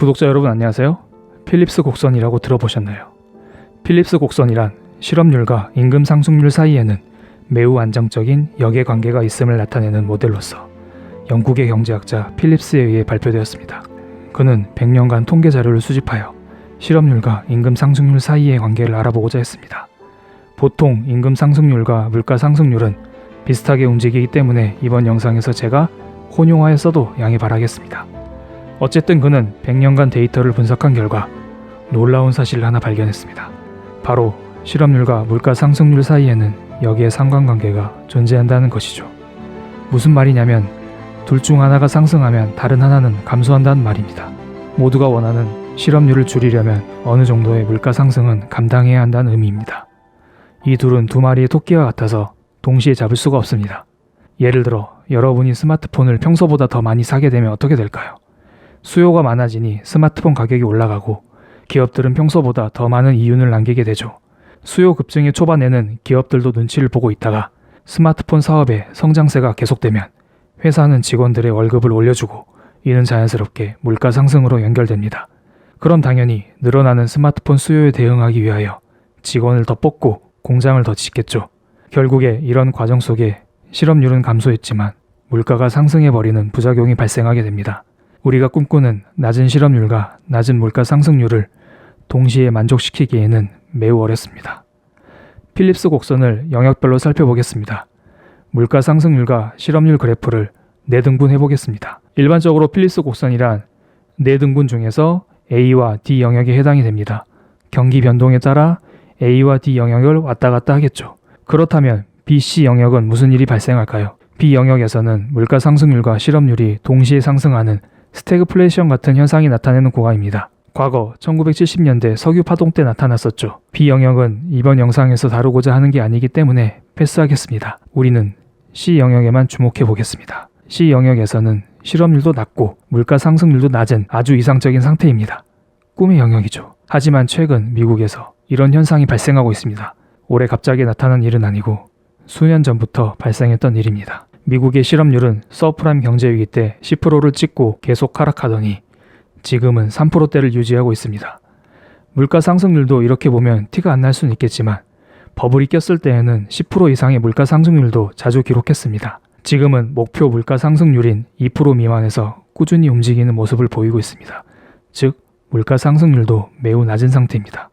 구독자 여러분 안녕하세요. 필립스 곡선이라고 들어보셨나요? 필립스 곡선이란 실업률과 임금 상승률 사이에는 매우 안정적인 역의 관계가 있음을 나타내는 모델로서 영국의 경제학자 필립스에 의해 발표되었습니다. 그는 100년간 통계 자료를 수집하여 실업률과 임금 상승률 사이의 관계를 알아보고자 했습니다. 보통 임금 상승률과 물가 상승률은 비슷하게 움직이기 때문에 이번 영상에서 제가 혼용하여 써도 양해 바라겠습니다. 어쨌든 그는 100년간 데이터를 분석한 결과 놀라운 사실을 하나 발견했습니다. 바로 실업률과 물가 상승률 사이에는 역의 상관관계가 존재한다는 것이죠. 무슨 말이냐면 둘 중 하나가 상승하면 다른 하나는 감소한다는 말입니다. 모두가 원하는 실업률을 줄이려면 어느 정도의 물가 상승은 감당해야 한다는 의미입니다. 이 둘은 두 마리의 토끼와 같아서 동시에 잡을 수가 없습니다. 예를 들어 여러분이 스마트폰을 평소보다 더 많이 사게 되면 어떻게 될까요? 수요가 많아지니 스마트폰 가격이 올라가고 기업들은 평소보다 더 많은 이윤을 남기게 되죠. 수요 급증의 초반에는 기업들도 눈치를 보고 있다가 스마트폰 사업의 성장세가 계속되면 회사는 직원들의 월급을 올려주고 이는 자연스럽게 물가 상승으로 연결됩니다. 그럼 당연히 늘어나는 스마트폰 수요에 대응하기 위하여 직원을 더 뽑고 공장을 더 짓겠죠. 결국에 이런 과정 속에 실업률은 감소했지만 물가가 상승해버리는 부작용이 발생하게 됩니다. 우리가 꿈꾸는 낮은 실업률과 낮은 물가 상승률을 동시에 만족시키기에는 매우 어렵습니다. 필립스 곡선을 영역별로 살펴보겠습니다. 물가 상승률과 실업률 그래프를 4등분 해보겠습니다. 일반적으로 필립스 곡선이란 4등분 중에서 A와 D 영역에 해당이 됩니다. 경기 변동에 따라 A와 D 영역을 왔다 갔다 하겠죠. 그렇다면 B, C 영역은 무슨 일이 발생할까요? B 영역에서는 물가 상승률과 실업률이 동시에 상승하는 스태그플레이션 같은 현상이 나타내는 구간입니다. 과거 1970년대 석유 파동 때 나타났었죠. B 영역은 이번 영상에서 다루고자 하는 게 아니기 때문에 패스하겠습니다. 우리는 C 영역에만 주목해 보겠습니다. C 영역에서는 실업률도 낮고 물가 상승률도 낮은 아주 이상적인 상태입니다. 꿈의 영역이죠. 하지만 최근 미국에서 이런 현상이 발생하고 있습니다. 올해 갑자기 나타난 일은 아니고 수년 전부터 발생했던 일입니다. 미국의 실업률은 서프라임 경제위기 때 10%를 찍고 계속 하락하더니 지금은 3%대를 유지하고 있습니다. 물가 상승률도 이렇게 보면 티가 안 날 수는 있겠지만 버블이 꼈을 때에는 10% 이상의 물가 상승률도 자주 기록했습니다. 지금은 목표 물가 상승률인 2% 미만에서 꾸준히 움직이는 모습을 보이고 있습니다. 즉, 물가 상승률도 매우 낮은 상태입니다.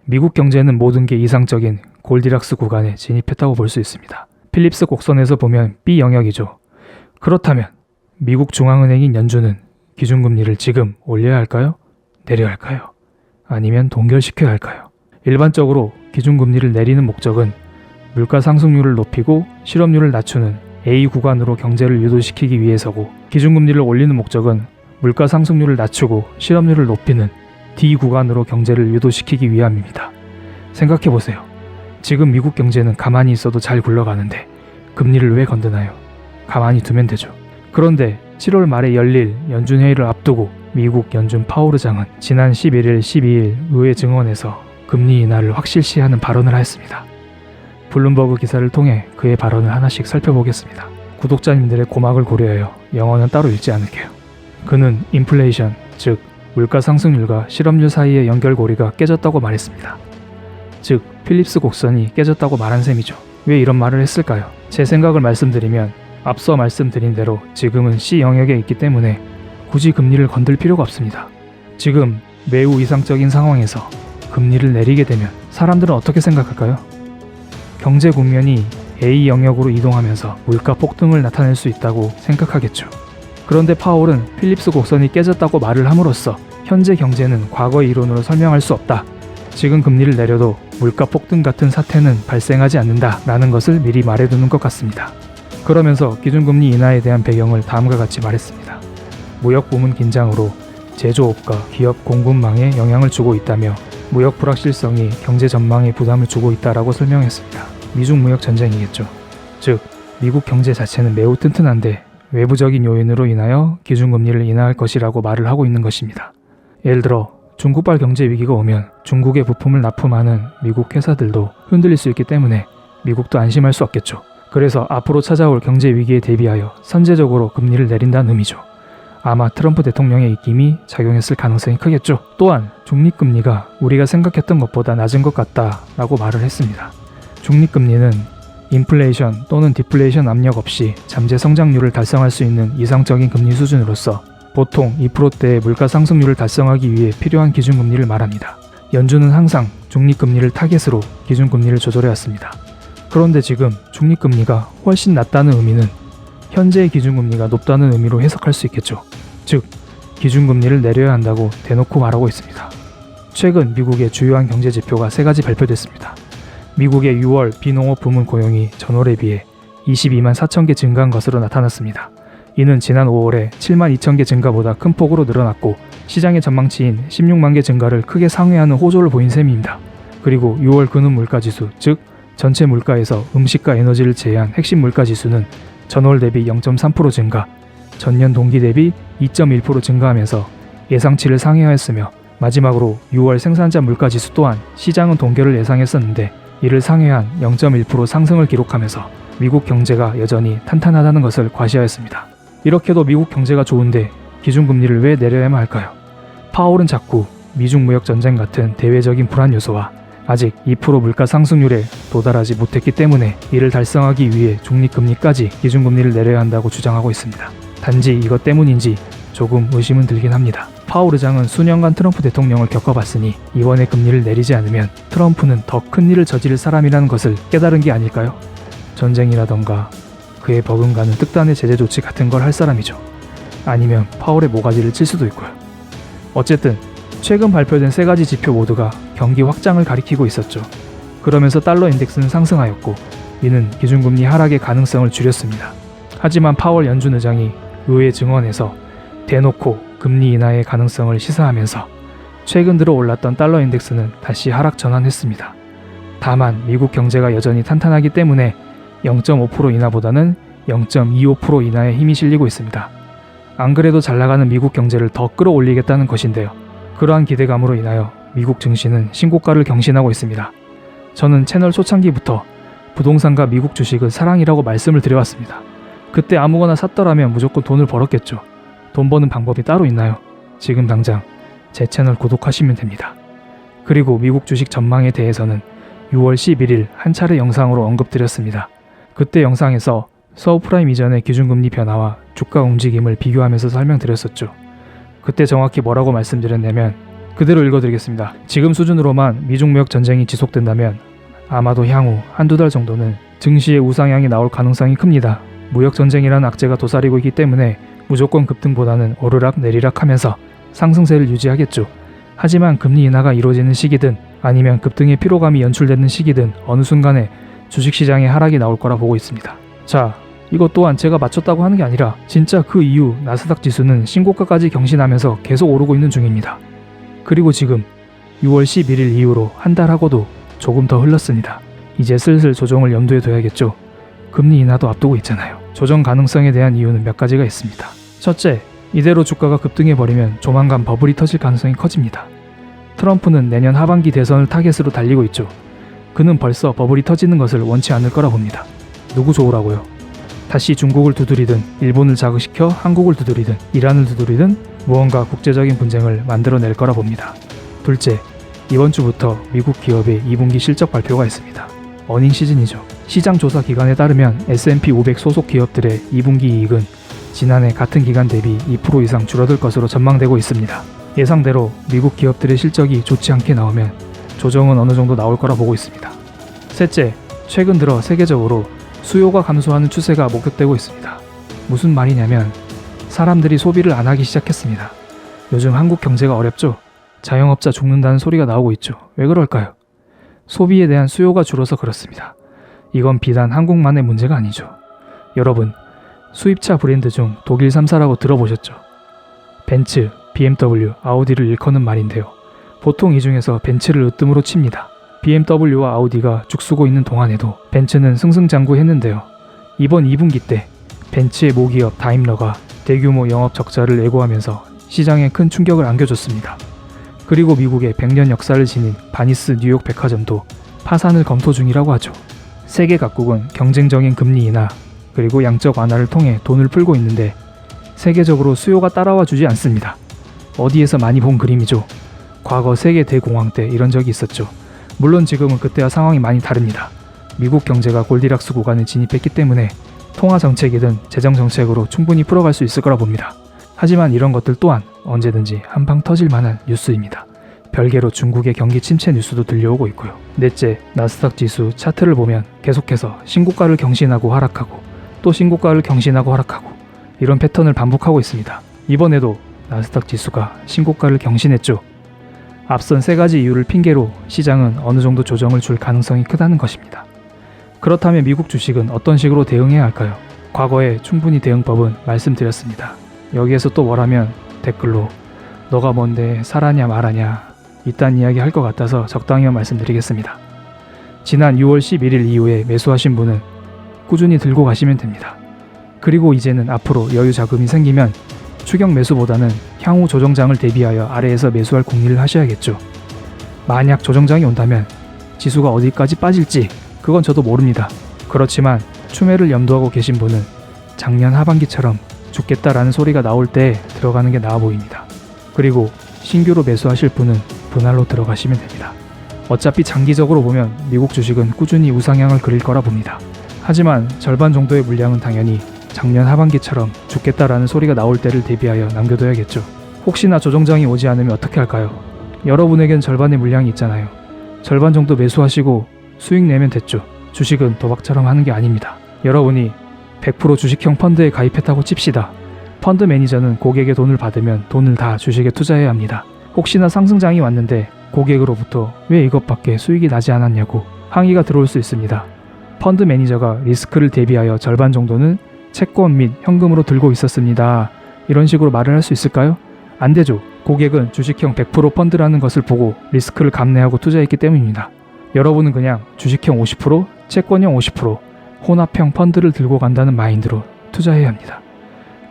미국 경제는 모든 게 이상적인 골디락스 구간에 진입했다고 볼 수 있습니다. 필립스 곡선에서 보면 B 영역이죠. 그렇다면 미국 중앙은행인 연준은 기준금리를 지금 올려야 할까요? 내려야 할까요? 아니면 동결시켜야 할까요? 일반적으로 기준금리를 내리는 목적은 물가 상승률을 높이고 실업률을 낮추는 A 구간으로 경제를 유도시키기 위해서고, 기준금리를 올리는 목적은 물가 상승률을 낮추고 실업률을 높이는 D 구간으로 경제를 유도시키기 위함입니다. 생각해보세요. 지금 미국 경제는 가만히 있어도 잘 굴러가는데 금리를 왜 건드나요? 가만히 두면 되죠. 그런데 7월 말에 열릴 연준 회의를 앞두고 미국 연준 파월 의장은 지난 11일, 12일 의회 증언에서 금리 인하를 확실시하는 발언을 하였습니다. 블룸버그 기사를 통해 그의 발언을 하나씩 살펴보겠습니다. 구독자님들의 고막을 고려하여 영어는 따로 읽지 않을게요. 그는 인플레이션, 즉 물가 상승률과 실업률 사이의 연결고리가 깨졌다고 말했습니다. 즉 필립스 곡선이 깨졌다고 말한 셈이죠. 왜 이런 말을 했을까요? 제 생각을 말씀드리면 앞서 말씀드린 대로 지금은 C 영역에 있기 때문에 굳이 금리를 건들 필요가 없습니다. 지금 매우 이상적인 상황에서 금리를 내리게 되면 사람들은 어떻게 생각할까요? 경제 국면이 A 영역으로 이동하면서 물가 폭등을 나타낼 수 있다고 생각하겠죠. 그런데 파월은 필립스 곡선이 깨졌다고 말을 함으로써 현재 경제는 과거의 이론으로 설명할 수 없다. 지금 금리를 내려도 물가 폭등 같은 사태는 발생하지 않는다 라는 것을 미리 말해두는 것 같습니다. 그러면서 기준금리 인하에 대한 배경을 다음과 같이 말했습니다. 무역 부문 긴장으로 제조업과 기업 공급망에 영향을 주고 있다며 무역 불확실성이 경제 전망에 부담을 주고 있다라고 설명했습니다. 미중 무역 전쟁이겠죠. 즉 미국 경제 자체는 매우 튼튼한데 외부적인 요인으로 인하여 기준금리를 인하할 것이라고 말을 하고 있는 것입니다. 예를 들어 중국발 경제 위기가 오면 중국의 부품을 납품하는 미국 회사들도 흔들릴 수 있기 때문에 미국도 안심할 수 없겠죠. 그래서 앞으로 찾아올 경제 위기에 대비하여 선제적으로 금리를 내린다는 의미죠. 아마 트럼프 대통령의 입김이 작용했을 가능성이 크겠죠. 또한 중립금리가 우리가 생각했던 것보다 낮은 것 같다라고 말을 했습니다. 중립금리는 인플레이션 또는 디플레이션 압력 없이 잠재 성장률을 달성할 수 있는 이상적인 금리 수준으로서 보통 2%대의 물가 상승률을 달성하기 위해 필요한 기준금리를 말합니다. 연준은 항상 중립금리를 타겟으로 기준금리를 조절해왔습니다. 그런데 지금 중립금리가 훨씬 낮다는 의미는 현재의 기준금리가 높다는 의미로 해석할 수 있겠죠. 즉, 기준금리를 내려야 한다고 대놓고 말하고 있습니다. 최근 미국의 주요한 경제지표가 3가지 발표됐습니다. 미국의 6월 비농업 부문 고용이 전월에 비해 22만 4천 개 증가한 것으로 나타났습니다. 이는 지난 5월에 7만 2천 개 증가보다 큰 폭으로 늘어났고 시장의 전망치인 16만 개 증가를 크게 상회하는 호조를 보인 셈입니다. 그리고 6월 근원 물가지수, 즉 전체 물가에서 음식과 에너지를 제외한 핵심 물가지수는 전월 대비 0.3% 증가, 전년 동기 대비 2.1% 증가하면서 예상치를 상회하였으며 마지막으로 6월 생산자 물가지수 또한 시장은 동결을 예상했었는데 이를 상회한 0.1% 상승을 기록하면서 미국 경제가 여전히 탄탄하다는 것을 과시하였습니다. 이렇게도 미국 경제가 좋은데 기준금리를 왜 내려야만 할까요? 파월은 자꾸 미중 무역 전쟁 같은 대외적인 불안 요소와 아직 2% 물가 상승률에 도달하지 못했기 때문에 이를 달성하기 위해 중립금리까지 기준금리를 내려야 한다고 주장하고 있습니다. 단지 이것 때문인지 조금 의심은 들긴 합니다. 파월 의장은 수년간 트럼프 대통령을 겪어봤으니 이번에 금리를 내리지 않으면 트럼프는 더 큰 일을 저지를 사람이라는 것을 깨달은 게 아닐까요? 전쟁이라던가 그에 버금가는 특단의 제재 조치 같은 걸 할 사람이죠. 아니면 파월의 모가지를 칠 수도 있고요. 어쨌든 최근 발표된 3가지 지표 모두가 경기 확장을 가리키고 있었죠. 그러면서 달러 인덱스는 상승하였고 이는 기준금리 하락의 가능성을 줄였습니다. 하지만 파월 연준 의장이 의회 증언에서 대놓고 금리 인하의 가능성을 시사하면서 최근 들어 올랐던 달러 인덱스는 다시 하락 전환했습니다. 다만 미국 경제가 여전히 탄탄하기 때문에 0.5% 인하보다는 0.25% 인하에 힘이 실리고 있습니다. 안 그래도 잘 나가는 미국 경제를 더 끌어올리겠다는 것인데요. 그러한 기대감으로 인하여 미국 증시는 신고가를 경신하고 있습니다. 저는 채널 초창기부터 부동산과 미국 주식은 사랑이라고 말씀을 드려왔습니다. 그때 아무거나 샀더라면 무조건 돈을 벌었겠죠. 돈 버는 방법이 따로 있나요? 지금 당장 제 채널 구독하시면 됩니다. 그리고 미국 주식 전망에 대해서는 6월 11일 한 차례 영상으로 언급드렸습니다. 그때 영상에서 서브프라임 이전의 기준금리 변화와 주가 움직임을 비교하면서 설명드렸었죠. 그때 정확히 뭐라고 말씀드렸냐면 그대로 읽어드리겠습니다. 지금 수준으로만 미중 무역 전쟁이 지속된다면 아마도 향후 한두 달 정도는 증시의 우상향이 나올 가능성이 큽니다. 무역 전쟁이라는 악재가 도사리고 있기 때문에 무조건 급등보다는 오르락 내리락 하면서 상승세를 유지하겠죠. 하지만 금리 인하가 이루어지는 시기든 아니면 급등의 피로감이 연출되는 시기든 어느 순간에 주식시장에 하락이 나올 거라 보고 있습니다. 자, 이것 또한 제가 맞췄다고 하는 게 아니라 진짜 그 이후 나스닥 지수는 신고가까지 경신하면서 계속 오르고 있는 중입니다. 그리고 지금 6월 11일 이후로 한 달하고도 조금 더 흘렀습니다. 이제 슬슬 조정을 염두에 둬야겠죠. 금리 인하도 앞두고 있잖아요. 조정 가능성에 대한 이유는 몇 가지가 있습니다. 첫째, 이대로 주가가 급등해버리면 조만간 버블이 터질 가능성이 커집니다. 트럼프는 내년 하반기 대선을 타겟으로 달리고 있죠. 그는 벌써 버블이 터지는 것을 원치 않을 거라 봅니다. 누구 좋으라고요? 다시 중국을 두드리든 일본을 자극시켜 한국을 두드리든 이란을 두드리든 무언가 국제적인 분쟁을 만들어낼 거라 봅니다. 둘째, 이번 주부터 미국 기업의 2분기 실적 발표가 있습니다. 어닝 시즌이죠. 시장 조사 기관에 따르면 S&P 500 소속 기업들의 2분기 이익은 지난해 같은 기간 대비 2% 이상 줄어들 것으로 전망되고 있습니다. 예상대로 미국 기업들의 실적이 좋지 않게 나오면 조정은 어느 정도 나올 거라 보고 있습니다. 셋째, 최근 들어 세계적으로 수요가 감소하는 추세가 목격되고 있습니다. 무슨 말이냐면 사람들이 소비를 안 하기 시작했습니다. 요즘 한국 경제가 어렵죠? 자영업자 죽는다는 소리가 나오고 있죠. 왜 그럴까요? 소비에 대한 수요가 줄어서 그렇습니다. 이건 비단 한국만의 문제가 아니죠. 여러분, 수입차 브랜드 중 독일 3사라고 들어보셨죠? 벤츠, BMW, 아우디를 일컫는 말인데요. 보통 이 중에서 벤츠를 으뜸으로 칩니다. BMW와 아우디가 죽쓰고 있는 동안에도 벤츠는 승승장구했는데요. 이번 2분기 때 벤츠의 모기업 다임러가 대규모 영업 적자를 예고하면서 시장에 큰 충격을 안겨줬습니다. 그리고 미국의 100년 역사를 지닌 바니스 뉴욕 백화점도 파산을 검토 중이라고 하죠. 세계 각국은 경쟁적인 금리 인하 그리고 양적 완화를 통해 돈을 풀고 있는데 세계적으로 수요가 따라와 주지 않습니다. 어디에서 많이 본 그림이죠. 과거 세계 대공황 때 이런 적이 있었죠. 물론 지금은 그때와 상황이 많이 다릅니다. 미국 경제가 골디락스 구간에 진입했기 때문에 통화 정책이든 재정 정책으로 충분히 풀어갈 수 있을 거라 봅니다. 하지만 이런 것들 또한 언제든지 한방 터질 만한 뉴스입니다. 별개로 중국의 경기 침체 뉴스도 들려오고 있고요. 넷째, 나스닥 지수 차트를 보면 계속해서 신고가를 경신하고 하락하고 또 신고가를 경신하고 하락하고 이런 패턴을 반복하고 있습니다. 이번에도 나스닥 지수가 신고가를 경신했죠. 앞선 세 가지 이유를 핑계로 시장은 어느 정도 조정을 줄 가능성이 크다는 것입니다. 그렇다면 미국 주식은 어떤 식으로 대응해야 할까요? 과거에 충분히 대응법은 말씀드렸습니다. 여기에서 또 뭐라면 댓글로 너가 뭔데 사라냐 말하냐 이딴 이야기 할 것 같아서 적당히만 말씀드리겠습니다. 지난 6월 11일 이후에 매수하신 분은 꾸준히 들고 가시면 됩니다. 그리고 이제는 앞으로 여유 자금이 생기면 추격 매수보다는 향후 조정장을 대비하여 아래에서 매수할 궁리를 하셔야겠죠. 만약 조정장이 온다면 지수가 어디까지 빠질지 그건 저도 모릅니다. 그렇지만 추매를 염두하고 계신 분은 작년 하반기처럼 죽겠다라는 소리가 나올 때 들어가는 게 나아 보입니다. 그리고 신규로 매수하실 분은 분할로 들어가시면 됩니다. 어차피 장기적으로 보면 미국 주식은 꾸준히 우상향을 그릴 거라 봅니다. 하지만 절반 정도의 물량은 당연히 작년 하반기처럼 죽겠다라는 소리가 나올 때를 대비하여 남겨둬야겠죠. 혹시나 조정장이 오지 않으면 어떻게 할까요? 여러분에겐 절반의 물량이 있잖아요. 절반 정도 매수하시고 수익 내면 됐죠. 주식은 도박처럼 하는 게 아닙니다. 여러분이 100% 주식형 펀드에 가입했다고 칩시다. 펀드 매니저는 고객의 돈을 받으면 돈을 다 주식에 투자해야 합니다. 혹시나 상승장이 왔는데 고객으로부터 왜 이것밖에 수익이 나지 않았냐고 항의가 들어올 수 있습니다. 펀드 매니저가 리스크를 대비하여 절반 정도는 채권 및 현금으로 들고 있었습니다. 이런 식으로 말을 할 수 있을까요? 안 되죠. 고객은 주식형 100% 펀드라는 것을 보고 리스크를 감내하고 투자했기 때문입니다. 여러분은 그냥 주식형 50%, 채권형 50%, 혼합형 펀드를 들고 간다는 마인드로 투자해야 합니다.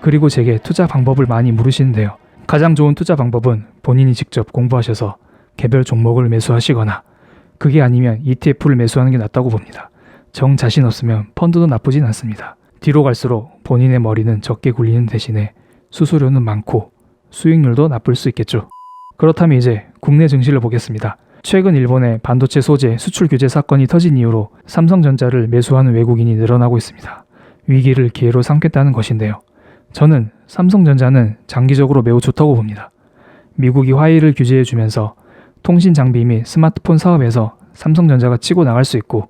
그리고 제게 투자 방법을 많이 물으시는데요. 가장 좋은 투자 방법은 본인이 직접 공부하셔서 개별 종목을 매수하시거나 그게 아니면 ETF를 매수하는 게 낫다고 봅니다. 정 자신 없으면 펀드도 나쁘진 않습니다. 뒤로 갈수록 본인의 머리는 적게 굴리는 대신에 수수료는 많고 수익률도 나쁠 수 있겠죠. 그렇다면 이제 국내 증시를 보겠습니다. 최근 일본의 반도체 소재 수출 규제 사건이 터진 이후로 삼성전자를 매수하는 외국인이 늘어나고 있습니다. 위기를 기회로 삼겠다는 것인데요. 저는 삼성전자는 장기적으로 매우 좋다고 봅니다. 미국이 화웨이를 규제해주면서 통신 장비 및 스마트폰 사업에서 삼성전자가 치고 나갈 수 있고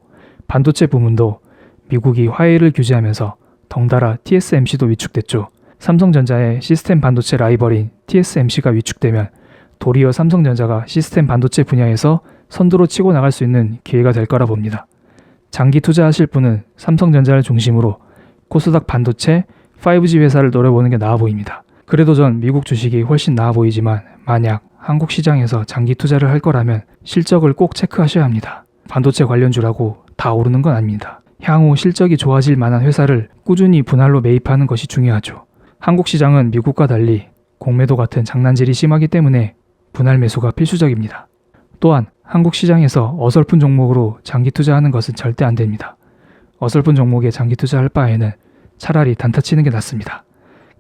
반도체 부문도 미국이 화웨이를 규제하면서 덩달아 TSMC도 위축됐죠. 삼성전자의 시스템 반도체 라이벌인 TSMC가 위축되면 도리어 삼성전자가 시스템 반도체 분야에서 선두로 치고 나갈 수 있는 기회가 될 거라 봅니다. 장기 투자하실 분은 삼성전자를 중심으로 코스닥 반도체 5G 회사를 노려보는 게 나아 보입니다. 그래도 전 미국 주식이 훨씬 나아 보이지만 만약 한국 시장에서 장기 투자를 할 거라면 실적을 꼭 체크하셔야 합니다. 반도체 관련주라고 다 오르는 건 아닙니다. 향후 실적이 좋아질 만한 회사를 꾸준히 분할로 매입하는 것이 중요하죠. 한국 시장은 미국과 달리 공매도 같은 장난질이 심하기 때문에 분할 매수가 필수적입니다. 또한 한국 시장에서 어설픈 종목으로 장기 투자하는 것은 절대 안 됩니다. 어설픈 종목에 장기 투자할 바에는 차라리 단타 치는 게 낫습니다.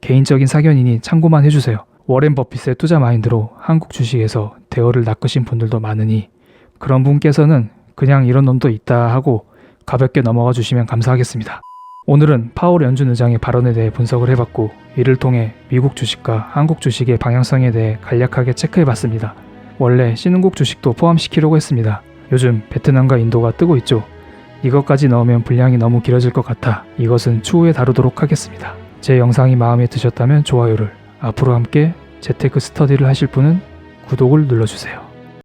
개인적인 사견이니 참고만 해주세요. 워렌 버핏의 투자 마인드로 한국 주식에서 대어를 낚으신 분들도 많으니 그런 분께서는 그냥 이런 놈도 있다 하고 가볍게 넘어가 주시면 감사하겠습니다. 오늘은 파월 연준 의장의 발언에 대해 분석을 해봤고 이를 통해 미국 주식과 한국 주식의 방향성에 대해 간략하게 체크해봤습니다. 원래 신흥국 주식도 포함시키려고 했습니다. 요즘 베트남과 인도가 뜨고 있죠. 이것까지 넣으면 분량이 너무 길어질 것 같아 이것은 추후에 다루도록 하겠습니다. 제 영상이 마음에 드셨다면 좋아요를, 앞으로 함께 재테크 스터디를 하실 분은 구독을 눌러주세요.